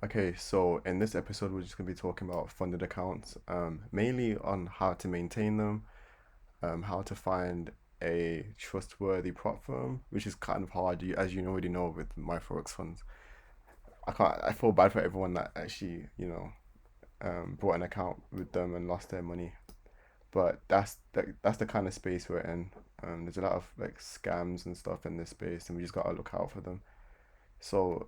Okay, so in this episode, we're just going to be talking about funded accounts, mainly on how to maintain them, how to find a trustworthy prop firm, which is kind of hard, as you already know with my forex funds. I feel bad for everyone that actually, bought an account with them and lost their money. But that's the kind of space we're in. There's a lot of like scams and stuff in this space, and we just gotta look out for them. So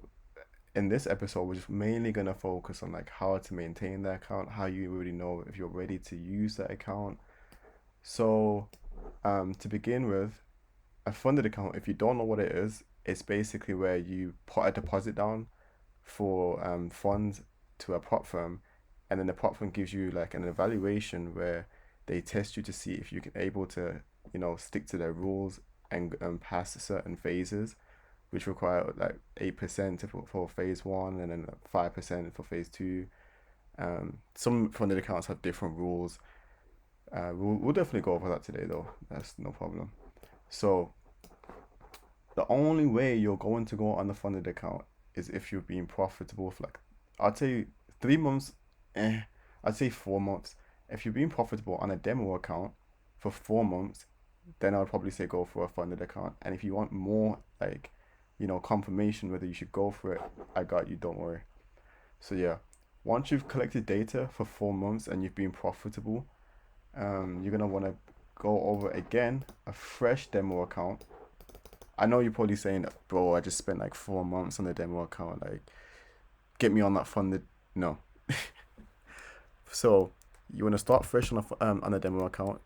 in this episode, we're just mainly gonna focus on like how to maintain the account, how you really know if you're ready to use that account. So, to begin with, a funded account, if you don't know what it is, it's basically where you put a deposit down for funds to a prop firm, and then the prop firm gives you like an evaluation where they test you to see if you can able to, stick to their rules and pass certain phases which require like 8% for phase one and then 5% for phase two. Some funded accounts have different rules. We'll definitely go over that today though. That's no problem. So the only way you're going to go on the funded account is if you're being profitable for like, I'd say 3 months, I'd say 4 months. If you're being profitable on a demo account for 4 months, then I would probably say go for a funded account. And if you want more like, confirmation whether you should go for it, I got you, don't worry. So yeah, once you've collected data for 4 months and you've been profitable, you're gonna want to go over again a fresh demo account. I know you're probably saying, bro, I just spent like 4 months on the demo account. Like, get me on that funded. No. So you want to start fresh on a demo account,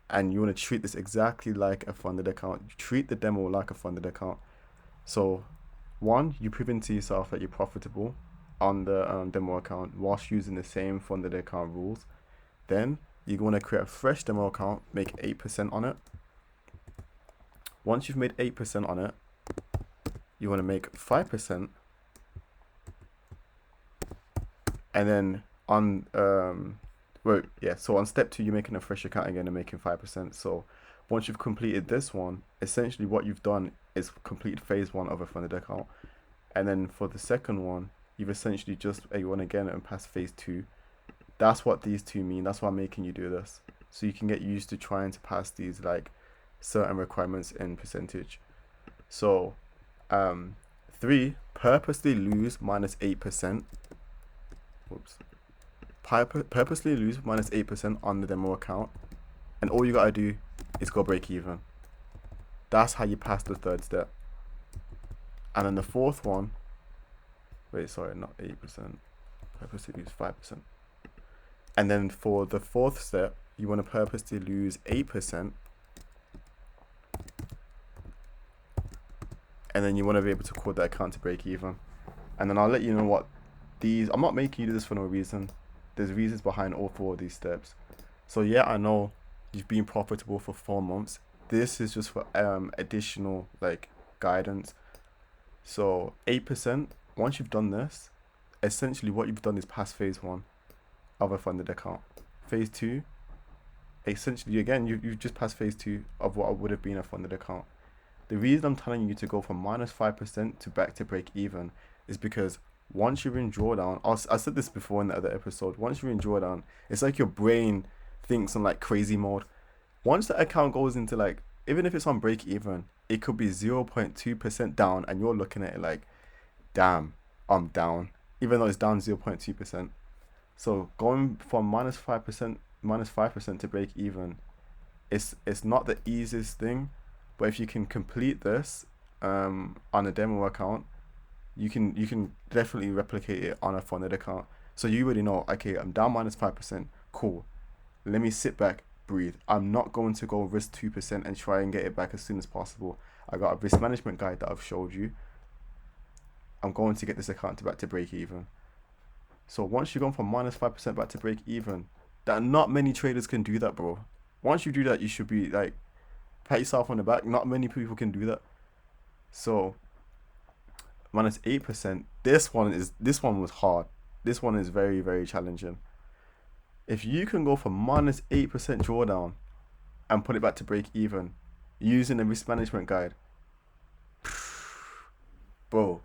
and you want to treat this exactly like a funded account. You treat the demo like a funded account. So, one, you proving to yourself that you're profitable on the demo account whilst using the same funded account rules. Then you're going to create a fresh demo account, make 8% on it. Once you've made 8% on it, you want to make 5%, and then on so on step two, you're making a fresh account again and making 5%. So once you've completed this one, essentially what you've done is complete phase one of a funded account. And then for the second one, you've essentially just A1 again and pass phase two. That's what these two mean. That's why I'm making you do this. So you can get used to trying to pass these like certain requirements in percentage. So, three, purposely lose minus 8%. Whoops. Purposely lose minus 8% on the demo account. And all you gotta do is go break even. That's how you pass the third step. And then the fourth one, wait, sorry, not 8%. Purposely lose 5%. And then for the fourth step, you want to purposely lose 8%. And then you want to be able to call that account to break even. And then I'll let you know what I'm not making you do this for no reason. There's reasons behind all four of these steps. So yeah, I know you've been profitable for 4 months. This is just for additional like guidance. So 8%, once you've done this, essentially what you've done is pass phase one of a funded account. Phase two, essentially again, you've just passed phase two of what would have been a funded account. The reason I'm telling you to go from minus 5% to back to break even is because once you're in drawdown, I said this before in the other episode, once you're in drawdown, it's like your brain thinks on like crazy mode. Once the account goes into like, even if it's on break even, it could be 0.2% down and you're looking at it like, damn, I'm down, even though it's down 0.2%. So going from minus 5% to break even, it's not the easiest thing, but if you can complete this on a demo account, you can definitely replicate it on a funded account. So you already know, okay, I'm down minus 5%, cool. Let me sit back, breathe. I'm not going to go risk 2% and try and get it back as soon as possible. I got a risk management guide that I've showed you. I'm going to get this account back to break even. So once you've gone from minus 5% back to break even, that not many traders can do that, bro. Once you do that, you should be like, pat yourself on the back. Not many people can do that. So minus 8%. This one was hard. This one is very, very challenging. If you can go from minus 8% drawdown and put it back to break even using the risk management guide, bro,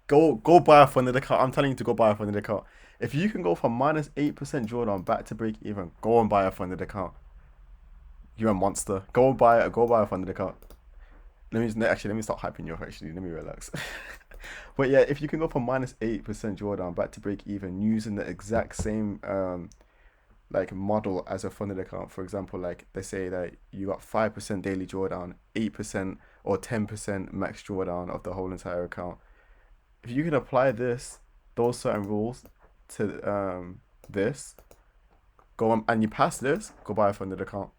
Go buy a funded account. I'm telling you to go buy a funded account. If you can go from -8% drawdown back to break even, go and buy a funded account. You're a monster. Go buy a funded account. Let me start hyping you up. Actually, let me relax. But yeah, if you can go from -8% drawdown back to break even using the exact same like model as a funded account, for example, like they say that you got 5% daily drawdown, 8% or 10% max drawdown of the whole entire account. If you can apply those certain rules to this, go on and you pass this, go buy a funded account.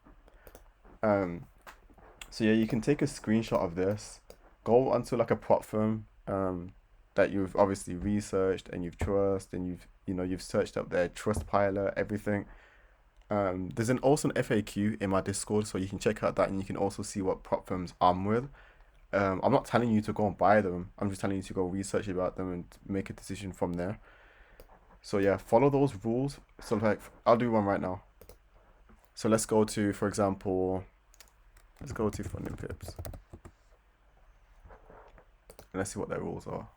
So yeah, you can take a screenshot of this, go onto like a prop firm that you've obviously researched and you've trust and you've searched up their Trustpilot, everything. There's also an FAQ in my Discord, so you can check out that and you can also see what prop firms I'm with. I'm not telling you to go and buy them. I'm just telling you to go research about them and make a decision from there. So yeah, follow those rules. So like, I'll do one right now. So let's go to, for example, let's go to Funding Pips. And let's see what their rules are.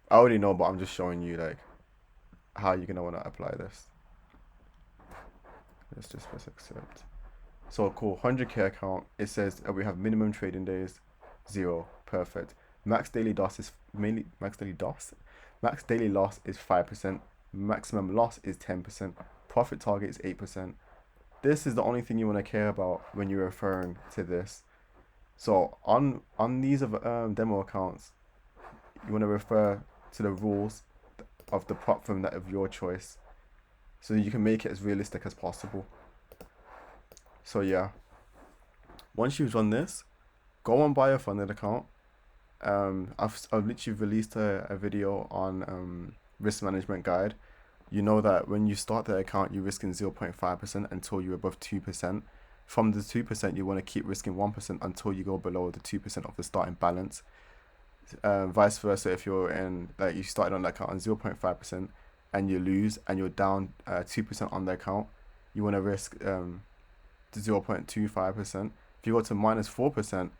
I already know, but I'm just showing you like how you're gonna want to apply this. Let's just press accept. So cool, 100k account. It says we have minimum trading days, 0. Perfect. Max daily loss is max daily loss is 5%. Maximum loss is 10%. Profit target is 8%. This is the only thing you want to care about when you're referring to this. So on these demo accounts, you want to refer to the rules of the prop firm that of your choice, so that you can make it as realistic as possible. So yeah, once you've done this, go and buy a funded account. I've literally released a video on risk management guide. You know that when you start the account, you're risking 0.5% until you're above 2%. From the 2%, you want to keep risking 1% until you go below the 2% of the starting balance. Vice versa, if you're in, like, you started on the account on 0.5% and you lose and you're down 2% on the account, you want to risk 0.25%. If you go to -4%,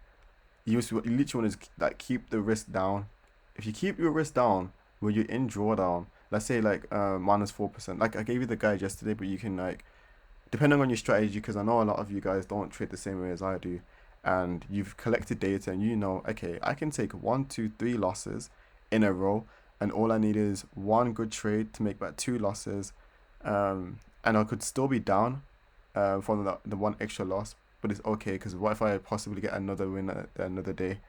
you literally want to like keep the risk down. If you keep your risk down when you're in drawdown, let's say like -4%, like I gave you the guide yesterday, but you can like, depending on your strategy, because I know a lot of you guys don't trade the same way as I do, and you've collected data and you know, okay, I can take 1, 2, 3 losses in a row, and all I need is one good trade to make back 2 losses, and I could still be down from the one extra loss, but it's okay, because what if I possibly get another win another day,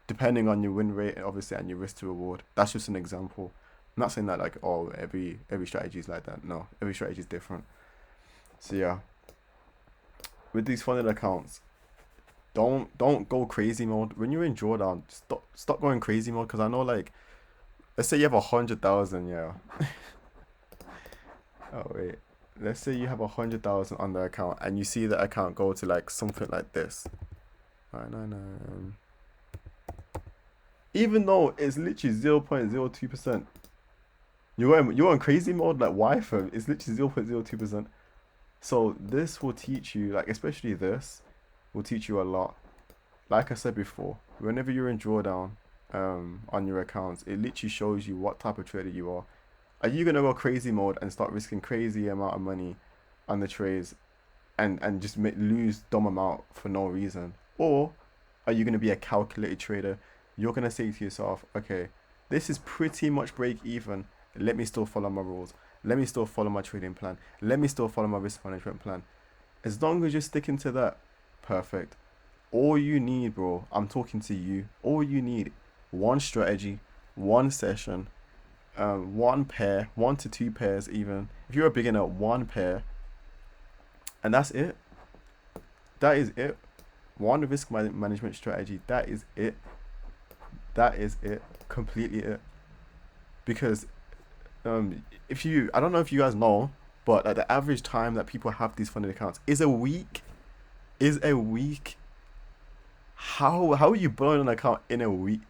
depending on your win rate, obviously, and your risk to reward. That's just an example. I'm not saying that like, oh, every strategy is like that. No, every strategy is different. So yeah, with these funded accounts, don't go crazy mode when you're in drawdown. Stop going crazy mode, because I know, like, let's say you have 100,000, yeah. Oh wait, let's say you have 100,000 on the account and you see the account go to like something like this. Even though it's literally 0.02%, you're on crazy mode. Like, why? Fam? It's literally 0.02%. So this will teach you, like, especially this will teach you a lot. Like I said before, whenever you're in drawdown on your accounts, it literally shows you what type of trader you are. Are you gonna go crazy mode and start risking crazy amount of money on the trades and just lose dumb amount for no reason? Or are you gonna be a calculated trader? You're gonna say to yourself, okay, this is pretty much break even. Let me still follow my rules. Let me still follow my trading plan. Let me still follow my risk management plan. As long as you're sticking to that, perfect. All you need, bro, I'm talking to you. All you need, one strategy, one session, one pair, 1 to 2 pairs even. If you're a beginner, 1 pair. And that's it. That is it. One risk management strategy. That is it. That is it. Completely it. Because I don't know if you guys know, but like, the average time that people have these funded accounts is a week. How are you blowing an account in a week?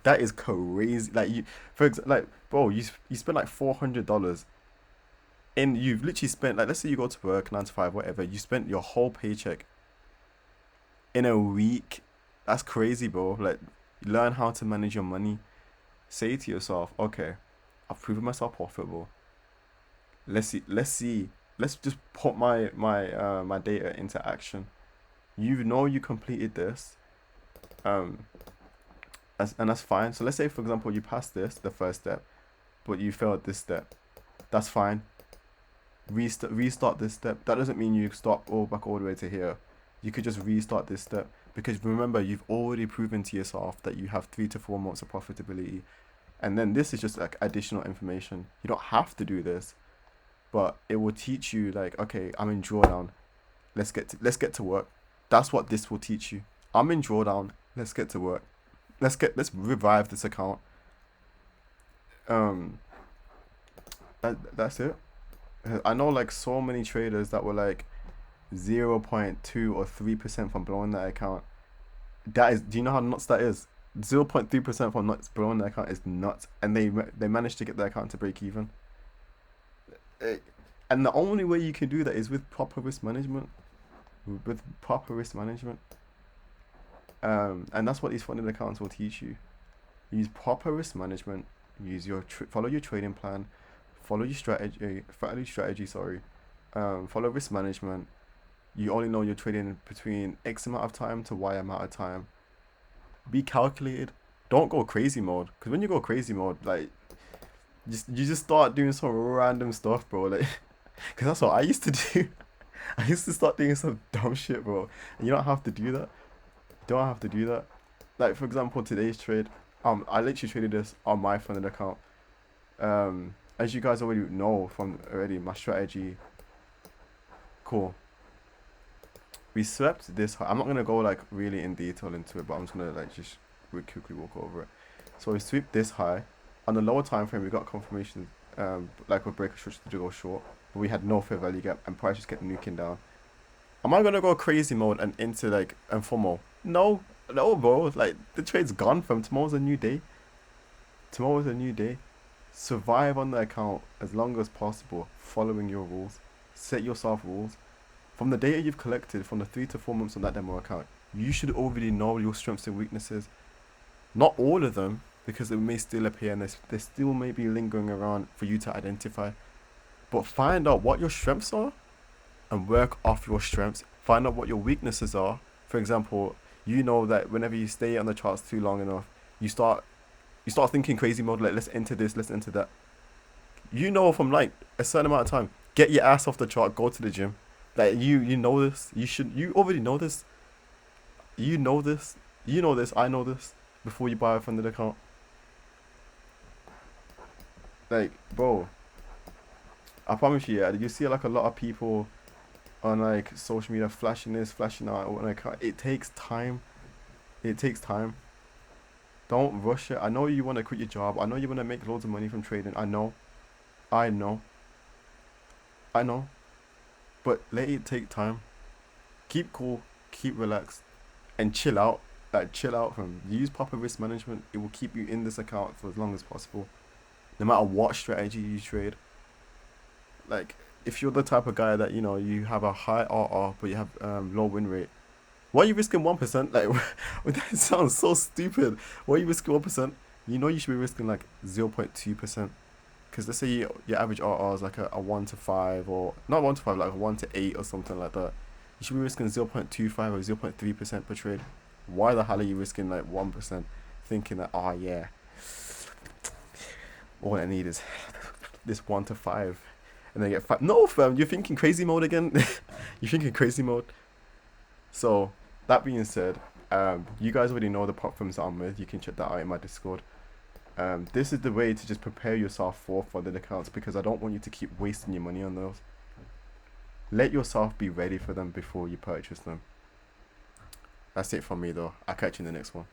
That is crazy. Like, you, for example, like, bro, you spend like $400, and you've literally spent, like, let's say you go to work 9 to 5, whatever. You spent your whole paycheck in a week. That's crazy, bro. Like, learn how to manage your money. Say to yourself, okay, I've proven myself profitable. Let's see, let's just put my data into action. You know you completed this, um, and that's fine. So let's say, for example, you passed this, the first step, but you failed this step. That's fine. Restart this step. That doesn't mean you stop all back all the way to here. You could just restart this step, because remember, you've already proven to yourself that you have 3 to 4 months of profitability, and then this is just like additional information. You don't have to do this, but it will teach you, like, okay, I'm in drawdown. Let's get to work. That's what this will teach you. I'm in drawdown. Let's get to work. Let's revive this account. Um, that's it. I know like so many traders that were like 0.2 or 3% from blowing their account. That is, do you know how nuts that is? 0.3% from nuts blowing their account is nuts, and they managed to get their account to break even. Eh, And the only way you can do that is with proper risk management. With proper risk management. And that's what these funded accounts will teach you. Use proper risk management. Use your follow your trading plan. Follow your strategy. Sorry. Follow risk management. You only know you're trading between X amount of time to Y amount of time. Be calculated. Don't go crazy mode. Because when you go crazy mode, like, you just start doing some random stuff, bro. Like, because that's what I used to do. I used to start doing some dumb shit, bro. And you don't have to do that. Don't have to do that. Like, for example, today's trade. I literally traded this on my funded account. As you guys already know from already, my strategy. Cool. We swept this high. I'm not gonna go like really in detail into it, but I'm just gonna like just quickly walk over it. So we sweep this high. On the lower time frame, we got confirmation, like a break of structure to go short, but we had no fair value gap, and price just kept nuking down. Am I gonna go crazy mode and into like and FOMO? No, no, bro. Like, the trade's gone from tomorrow's a new day. Tomorrow's a new day. Survive on the account as long as possible, following your rules. Set yourself rules. From the data you've collected from the 3 to 4 months on that demo account, you should already know your strengths and weaknesses. Not all of them, because it may still appear and they still may be lingering around for you to identify. But find out what your strengths are and work off your strengths. Find out what your weaknesses are. For example, you know that whenever you stay on the charts too long enough, you start thinking crazy mode, like, let's enter this, let's enter that. You know, from like a certain amount of time, get your ass off the chart, go to the gym. Like, you know this. You already know this. You know this. You know this. I know this. Before you buy a funded account. Like, bro, I promise you, yeah, you see like a lot of people on like social media flashing this, flashing that, on account. It takes time. It takes time. Don't rush it. I know you want to quit your job. I know you want to make loads of money from trading. I know. I know. I know. But let it take time. Keep cool. Keep relaxed. And chill out. Like, chill out from. Use proper risk management. It will keep you in this account for as long as possible. No matter what strategy you trade. Like, if you're the type of guy that, you know, you have a high RR but you have low win rate, why are you risking 1%? Like, that sounds so stupid. Why are you risking 1%? You know you should be risking like 0.2%. Because let's say your average RR is like a 1 to 5, or not 1 to 5, like a 1 to 8 or something like that. You should be risking 0.25 or 0.3% per trade. Why the hell are you risking like 1%? Thinking that, oh yeah, all I need is this 1 to 5. And then get 5. No, fam, you're thinking crazy mode again. You're thinking crazy mode. So, that being said, you guys already know the platforms that I'm with. You can check that out in my Discord. This is the way to just prepare yourself for funded accounts, because I don't want you to keep wasting your money on those. Let yourself be ready for them before you purchase them. That's it from me though. I'll catch you in the next one.